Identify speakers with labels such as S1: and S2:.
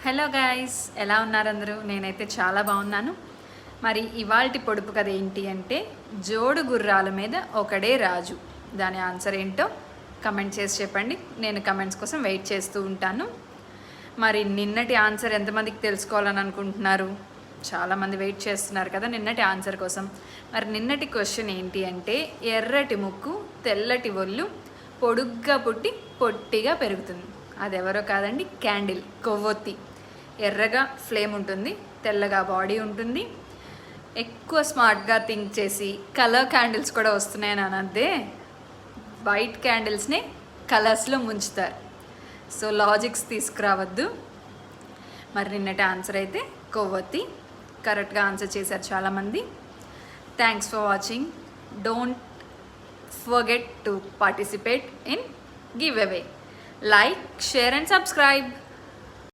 S1: Hello guys, ఎలా ఉన్నారు అందరూ? నేనైతే చాలా బాగున్నాను. మరి ఇవాల్టి పొడుపు కథ ఏంటి అంటే, జోడు గుర్రాల మీద ఒకడే రాజు. దాని ఆన్సర్ ఏంటో కమెంట్ చేసి చెప్పండి. నేను కమెంట్స్ కోసం వెయిట్ చేస్తూ ఉంటాను. మరి నిన్నటి ఆన్సర్ ఎంతమందికి తెలుసుకోవాలని అనుకుంటున్నారు? చాలామంది వెయిట్ చేస్తున్నారు కదా నిన్నటి ఆన్సర్ కోసం. మరి నిన్నటి క్వశ్చన్ ఏంటి అంటే, ఎర్రటి ముక్కు తెల్లటి ఒళ్ళు పొడుగ్గా పుట్టి పొట్టిగా పెరుగుతుంది. అది ఎవరో కాదండి, క్యాండిల్, కొవ్వొత్తి. ఎర్రగా ఫ్లేమ్ ఉంటుంది, తెల్లగా బాడీ ఉంటుంది. ఎక్కువ స్మార్ట్గా థింక్ చేసి కలర్ క్యాండిల్స్ కూడా వస్తున్నాయని అనద్దే, వైట్ క్యాండిల్స్ని కలర్స్లో ముంచుతారు. సో లాజిక్స్ తీసుకురావద్దు. మరి నిన్నటి ఆన్సర్ అయితే కొవ్వొత్తి. కరెక్ట్గా ఆన్సర్ చేశారు చాలామంది. Thanks for watching. Don't forget to participate in giveaway. Like, share and subscribe.